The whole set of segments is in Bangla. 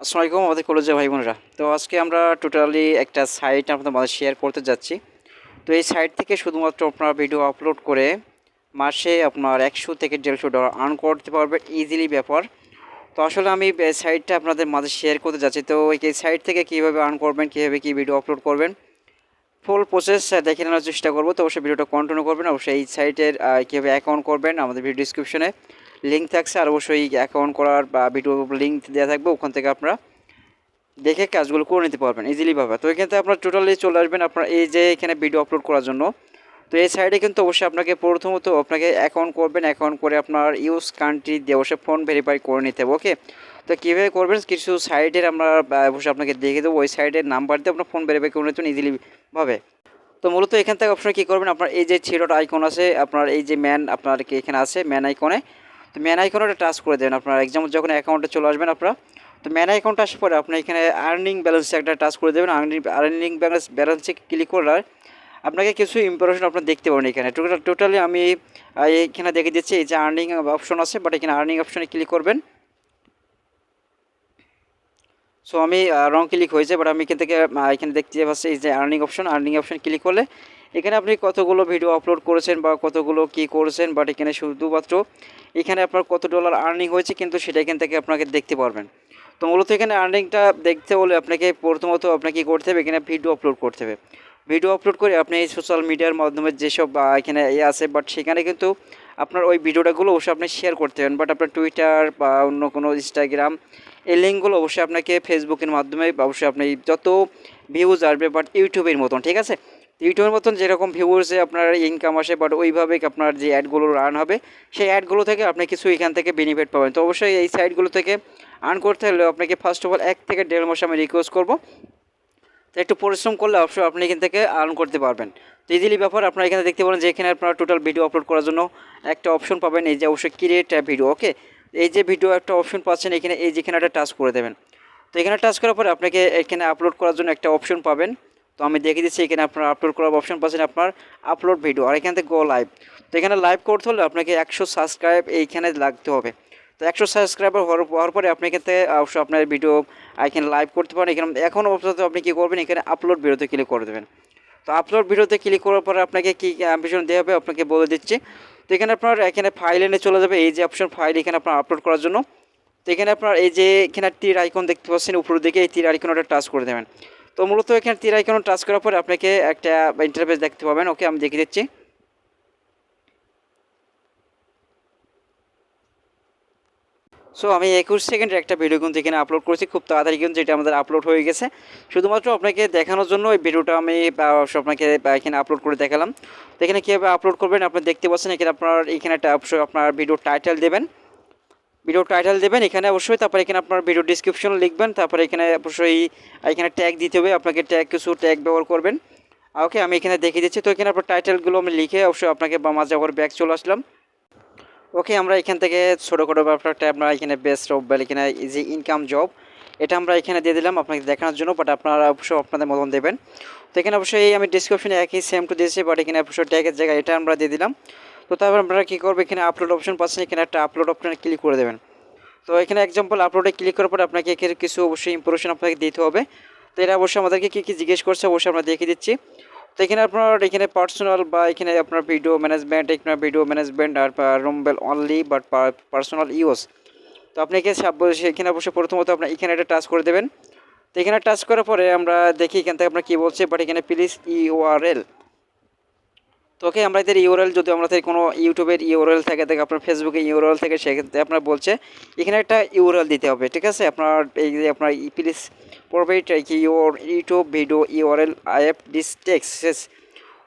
আসসালামু আলাইকুম আমাদের কলেজের ভাই বোনেরা। তো আজকে আমরা টোটালি একটা সাইট আপনাদের মাঝে শেয়ার করতে যাচ্ছি। তো এই সাইট থেকে শুধুমাত্র আপনারা ভিডিও আপলোড করে মাসে আপনার 100 থেকে $150 আর্ন করতে পারবেন ইজিলি ব্যাপার। তো আসলে আমি সাইটটা আপনাদের মাঝে শেয়ার করতে যাচ্ছি। তো এই সাইট থেকে কীভাবে আর্ন করবেন, কীভাবে কী ভিডিও আপলোড করবেন, ফুল প্রসেস দেখে নেওয়ার চেষ্টা করবো। তো অবশ্যই ভিডিওটা কন্টিনিউ করবেন। অবশ্যই এই সাইটের কীভাবে অ্যাকাউন্ট করবেন আমাদের ভিডিও ডিসক্রিপশনে লিঙ্ক থাকছে, আর অবশ্যই অ্যাকাউন্ট করার বা ভিডিও লিঙ্ক দেওয়া থাকবে, ওখান থেকে আপনারা দেখে কাজগুলো করে নিতে পারবেন ইজিলিভাবে। তো এখান থেকে আপনার টোটালি চলে আসবেন আপনার এই যে এখানে ভিডিও আপলোড করার জন্য। তো এই সাইডে কিন্তু অবশ্যই আপনাকে প্রথমত আপনাকে অ্যাকাউন্ট করবেন, অ্যাকাউন্ট করে আপনার ইউজ কান্ট্রি দিয়ে অবশ্যই ফোন ভেরিফাই করে নিতে হবে। ওকে, তো কীভাবে করবেন কিছু সাইডের আমরা অবশ্যই আপনাকে দেখে দেবো, ওই সাইডের নাম্বার দিয়ে আপনার ফোন ভেরিফাই করে নিতে ইজিলিভাবে। তো মূলত এখান থেকে অপশনে কী করবেন, আপনার এই যে থ্রি ডট আইকন আছে, আপনার এই যে ম্যান আপনার এখানে আছে ম্যান আইকনে, তো ম্যান আইকনে টাচ করে দেবেন। আপনার এক্সাম্পল যখন অ্যাকাউন্টে চলে আসবেন আপনারা, তো ম্যান অ্যাকাউন্ট আসার পরে আপনি এখানে আর্নিং ব্যালেন্স একটা টাচ করে দেবেন। আর্নিং ব্যালেন্সে ক্লিক করলে আপনাকে কিছু ইনফরমেশন আপনার দেখতে পাবেন এখানে। টোটালি আমি এখানে দেখে দিচ্ছি এই যে আর্নিং অপশন আছে, বাট এখানে আর্নিং অপশনে ক্লিক করবেন। সো আমি রং ক্লিক হয়েছে, বাট আমি এখান থেকে এখানে দেখতে পাচ্ছি এই যে আর্নিং অপশন ক্লিক করলে এখানে আপনি কতগুলো ভিডিও আপলোড করেছেন বা কতগুলো কী করেছেন, বাট এখানে শুধুমাত্র এখানে আপনার কত ডলার আর্নিং হয়েছে কিন্তু সেটা এখান থেকে আপনাকে দেখতে পারবেন। তো মূলত এখানে আর্নিংটা দেখতে হলে আপনাকে প্রথমত আপনাকে কী করতে হবে, এখানে ভিডিও আপলোড করতে হবে। ভিডিও আপলোড করে আপনি এই সোশ্যাল মিডিয়ার মাধ্যমে যেসব এখানে আছে, বাট সেখানে কিন্তু আপনার ওই ভিডিওটাগুলো অবশ্যই আপনি শেয়ার করতে হবেন। বাট আপনার টুইটার বা অন্য কোনো ইনস্টাগ্রাম এই লিঙ্কগুলো অবশ্যই আপনাকে ফেসবুকের মাধ্যমে অবশ্যই আপনি যত ভিউজ আসবে, বাট ইউটিউবের মতন, ঠিক আছে, ইউটিউবের মতন যেরকম ভিউজে আপনার ইনকাম আসে, বাট ওইভাবে আপনার যে অ্যাডগুলো রান হবে সেই অ্যাডগুলো থেকে আপনি কিছু এখান থেকে বেনিফিট পাবেন। তো অবশ্যই এই সাইটগুলো থেকে আর্ন করতে হলে আপনাকে ফার্স্ট অফ অল 1 থেকে 1.5 মাস আমি রিকোয়েস্ট করবো, তো একটু পরিশ্রম করলে অবশ্যই আপনি এখান থেকে আর্ন করতে পারবেন। তো ইজিলি ব্যাপার, আপনারা এখানে দেখতে পারেন যে এখানে আপনারা টোটাল ভিডিও আপলোড করার জন্য একটা অপশন পাবেন, এই যে অবশ্যই ক্রিয়েট ভিডিও। ওকে, এই যে ভিডিও একটা অপশন পাচ্ছেন এখানে, এই যেখানে একটা টাচ করে দেবেন। তো এখানে টাচ করার পরে আপনাকে এখানে আপলোড করার জন্য একটা অপশন পাবেন। তো আমি দেখে দিচ্ছি এখানে আপনার আপলোড করার অপশন পাচ্ছেন আপনার আপলোড ভিডিও, আর এখান থেকে গো লাইভ। তো এখানে লাইভ করতে হলে আপনাকে 100 সাবস্ক্রাইব এইখানে লাগতে হবে। তো 100 সাবস্ক্রাইবার হওয়ার পরে আপনি এখান থেকে অবশ্যই আপনার ভিডিও এখানে লাইভ করতে পারেন। এখানে এখন অবশ্যই আপনি কী করবেন, এখানে আপলোড ভিডিওতে ক্লিক করে দেবেন। তো আপলোড ভিডিওতে ক্লিক করার পরে আপনাকে কী অ্যাম্বিশন দেওয়া হবে আপনাকে বলে দিচ্ছি। তো এখানে আপনার এখানে ফাইল এনে চলে যাবে, এই যে অপশন ফাইল এখানে আপনার আপলোড করার জন্য। তো এখানে আপনার এই যে এখানে তীর আইকন দেখতে পাচ্ছেন উপরের দিকে, এই তীর আইকনটা টাচ করে দেবেন। তো মূলত এখানে তীর আইকন টাচ করার পরে আপনাকে একটা ইন্টারফেস দেখতে পাবেন। ওকে, আমি দেখিয়ে দিচ্ছি। সো আমি 21 সেকেন্ডের একটা ভিডিও কিন্তু এখানে আপলোড করেছি খুব তাড়াতাড়ি, কিন্তু যেটা আমাদের আপলোড হয়ে গেছে। শুধুমাত্র আপনাকে দেখানোর জন্য এই ভিডিওটা আমি আপনাকে এখানে আপলোড করে দেখালাম। তো এখানে কীভাবে আপলোড করবেন আপনি দেখতে পাচ্ছেন। এখানে আপনার এখানে একটা অবশ্যই আপনার ভিডিও টাইটেল দেবেন, এখানে অবশ্যই। তারপরে এখানে আপনার ভিডিও ডিসক্রিপশন লিখবেন, তারপরে এখানে অবশ্যই এখানে ট্যাগ দিতে হবে, আপনাকে কিছু ট্যাগ ব্যবহার করবেন। ওকে, আমি এখানে দেখিয়ে দিচ্ছি। তো এখানে আপনার টাইটেলগুলো আমি লিখে অবশ্যই আপনাকে বা মাঝে আবার ব্যাক চলে আসলাম। ওকে, আমরা এখান থেকে ছোটো ব্যাপারটা আমরা এখানে বেস্ট অফ এখানে যে ইনকাম জব এটা আমরা এখানে দিয়ে দিলাম আপনাকে দেখানোর জন্য, বাট আপনারা অবশ্যই আপনাদের মতন দেবেন। তো এখানে অবশ্যই আমি ডিসক্রিপশনে একই সেম টু দিয়েছি, বাট এখানে অবশ্যই ট্যাগের জায়গায় এটা আমরা দিয়ে দিলাম। তো তারপর আপনারা কী করবেন, এখানে আপলোড অপশন পাচ্ছেন, এখানে একটা আপলোড অপশনে ক্লিক করে দেবেন। তো এখানে এক্সাম্পল আপলোডে ক্লিক করার পর আপনাকে এখানে কিছু অবশ্যই ইনফরমেশন আপনাকে দিতে হবে। তো এটা অবশ্যই আমাদেরকে কী জিজ্ঞেস করছে অবশ্যই আমরা দেখিয়ে দিচ্ছি। তো এখানে আপনার এখানে পার্সোনাল বা এখানে আপনার ভিডিও ম্যানেজমেন্ট আর রুমবেল অনলি বাট পার্সোনাল ইউজ। তো আপনি এখানে অবশ্যই প্রথমত আপনার এখানে একটা টাচ করে দেবেন। তো এখানে টাচ করার পরে আমরা দেখি এখান থেকে আপনার কী বলছে, বাট এখানে প্লিজ ইউআরএল। তো ওকে, আমরা এদের ইউআরএল যদি আমাদের কোনো ইউটিউবের ইউআরএল থাকে আপনার ফেসবুকে ইউআরএল থেকে, সেক্ষেত্রে আপনার বলছে এখানে একটা ইউআরএল দিতে হবে, ঠিক আছে। আপনার এই যে আপনার please provide your YouTube video URL I F this text.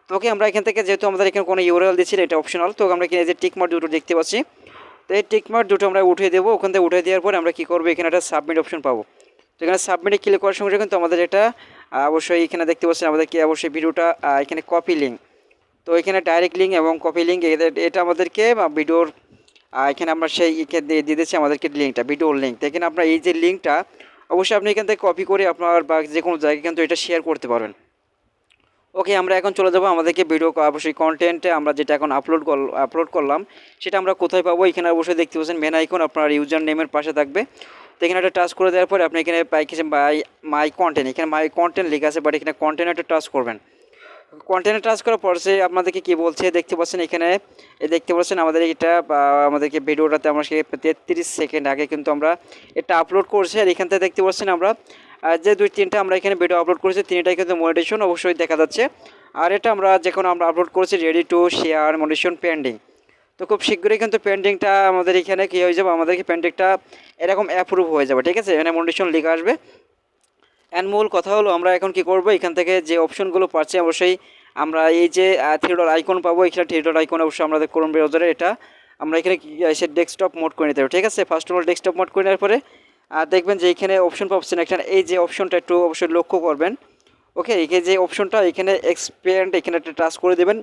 তো ওকে, আমরা এখান থেকে যেহেতু আমাদের এখানে কোনো ইউআরএল দিচ্ছিল এটা অপশনাল, তো আমরা এখানে যে টিকমার্ক দুটো দেখতে পাচ্ছি, তো এই টিকমার্ক দুটো আমরা উঠিয়ে দেবো। ওখান থেকে উঠে দেওয়ার পরে আমরা কী করবো, এখানে একটা সাবমিট অপশন পাবো। তো এখানে সাবমিটে ক্লিক করার সঙ্গে কিন্তু আমাদের এটা অবশ্যই এখানে দেখতে পাচ্ছেন আমাদেরকে অবশ্যই ভিডিওটা এখানে কপি লিঙ্ক। তো এখানে ডাইরেক্ট লিঙ্ক এবং কপি লিঙ্ক এটা আমাদেরকে ভিডিওর এখানে আমরা সেই দিয়ে দিচ্ছি আমাদেরকে লিঙ্কটা, ভিডিওর লিঙ্ক। তো এখানে আপনার এই যে লিঙ্কটা অবশ্যই আপনি এখান থেকে কপি করে আপনার বা যে কোনো জায়গায় কিন্তু এটা শেয়ার করতে পারবেন। ওকে, আমরা এখন চলে যাবো আমাদেরকে ভিডিও অবশ্যই কন্টেন্টে আমরা যেটা এখন আপলোড করলাম সেটা আমরা কোথায় পাবো। এখানে অবশ্যই দেখতে পাচ্ছেন মেন আইকন আপনার ইউজার নেমের পাশে থাকবে। তো এখানে একটা টাচ করে দেওয়ার পরে আপনি এখানে পাইছেন বাই মাই কন্টেন্ট, এখানে মাই কন্টেন্ট লেখা আছে, বাট এখানে কন্টেন্ট একটা টাচ করবেন। কন্টেন্টে টাচ করার পর সে আপনাদেরকে কী বলছে দেখতে পাচ্ছেন এখানে, দেখতে পাচ্ছেন আমাদের এটা আমাদেরকে ভিডিওটাতে আমরা 33 সেকেন্ড আগে কিন্তু আমরা এটা আপলোড করছি। আর এখান থেকে দেখতে পাচ্ছেন আমরা যে 2-3টা আমরা এখানে ভিডিও আপলোড করেছি, 3টাই কিন্তু মনিটাইজেশন অবশ্যই দেখা যাচ্ছে। আর এটা আমরা যখন আমরা আপলোড করেছি ready to share monetization pending. তো খুব শীঘ্রই কিন্তু পেন্ডিংটা আমাদের এখানে কী হয়ে যাবে, আমাদেরকে পেন্ডিংটা এরকম অ্যাপ্রুভ হয়ে যাবে, ঠিক আছে, এখানে মনিটাইজেশন লেখা আসবে। অ্যান্ড মূল কথা হলো আমরা এখন কি করব, এখান থেকে যে অপশনগুলো পাচ্ছি অবশ্যই আমরা এই যে থ্রি ডট আইকন পাবো, এখানে থ্রি ডট আইকন অবশ্যই আমাদের ক্রোম ব্রাউজারে এটা আমরা এখানে এসে ডেস্কটপ মোড করে নিতে হবে, ঠিক আছে। First of all desktop mode করে নেওয়ার পরে দেখবেন যে এখানে অপশন পাচ্ছেন এখানে, এই যে অপশনটা একটু অবশ্যই লক্ষ্য করবেন। ওকে, এখানে যে অপশনটা এখানে এক্সপ্যান্ড, এখানে একটা টাচ করে দেবেন।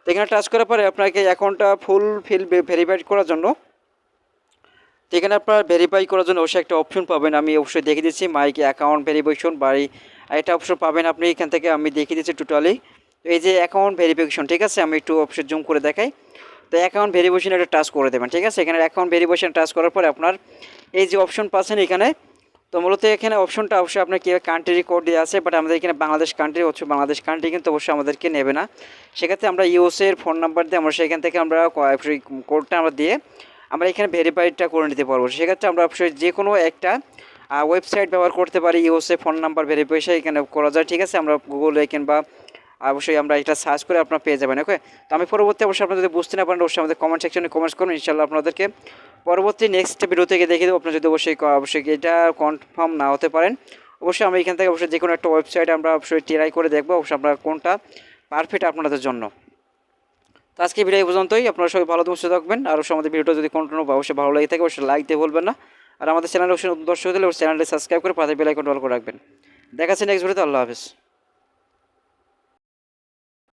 তো এখানে টাচ করার পরে আপনাকে অ্যাকাউন্টটা ফুলফিল ভেরিফাইড করার জন্য, তো এখানে আপনার ভেরিফাই করার জন্য অবশ্যই একটা অপশন পাবেন, আমি অবশ্যই দেখে দিচ্ছি মাই অ্যাকাউন্ট ভেরিফিকেশন বা একটা অপশন পাবেন আপনি এখান থেকে, আমি দেখিয়ে দিচ্ছি টোটালি। তো এই যে অ্যাকাউন্ট ভেরিফিকেশন, ঠিক আছে, আমি একটু অবশ্যই জুম করে দেখাই। তো অ্যাকাউন্ট ভেরিফিকেশন একটা টাচ করে দেবেন, ঠিক আছে। এখানে অ্যাকাউন্ট ভেরিফিকেশন টাচ করার পরে আপনার এই যে অপশন পাচ্ছেন এখানে, তো মূলত এখানে অপশনটা অবশ্যই আপনার কী কান্ট্রি কোড দিয়ে আছে, বাট আমাদের এখানে বাংলাদেশ কান্ট্রি হচ্ছে, বাংলাদেশ কান্ট্রি কিন্তু অবশ্যই আমাদেরকে নেবে না। সেক্ষেত্রে আমরা ইউএসএর ফোন নাম্বার দিয়ে আমরা সেখান থেকে আমরা কোডটা আমরা দিয়ে আমরা এখানে ভেরিফাইডটা করে নিতে পারবো। সেক্ষেত্রে আমরা অবশ্যই যে কোনো একটা ওয়েবসাইট ব্যবহার করতে পারি, ইউএসএ ফোন নাম্বার ভেরিফিকেশন এখানে করা যায়, ঠিক আছে। আমরা গুগলে কিংবা অবশ্যই আমরা এটা সার্চ করে আপনারা পেয়ে যাবেন। ওকে, তো আমি পরবর্তী অবশ্যই আপনারা যদি বুঝতে না পারেন অবশ্যই আমাদের কমেন্ট সেকশনে কমেন্টস করুন, ইনশাআল্লাহ আপনাদেরকে পরবর্তী নেক্সট ভিডিও থেকে দেখিয়ে দেবো। আপনারা যদি অবশ্যই এটা কনফার্ম না হতে পারেন, অবশ্যই আমি এখান থেকে অবশ্যই যে কোনো একটা ওয়েবসাইট আমরা অবশ্যই ট্রাই করে দেখবো অবশ্যই আপনারা কোনটা পারফেক্ট আপনাদের জন্য। তো আজকে ভিডিও এই পর্যন্তই, আপনারা সবাই ভালো সুস্থ থাকবেন। আর অবশ্যই আমাদের ভিডিওটা যদি কন্টিনিউ অবশ্যই ভালো লাগে থাকে অবশ্যই লাইক দিয়ে বলবেন না। আর আমাদের চ্যানেল অবশ্যই নতুন দর্শক হলে চ্যানেলটি সাবস্ক্রাইব করে পাশে বেল আইকনটা অল করে রাখবেন। দেখা যাচ্ছে নেক্সট ভিডিওতে। আল্লাহ হাফেজ।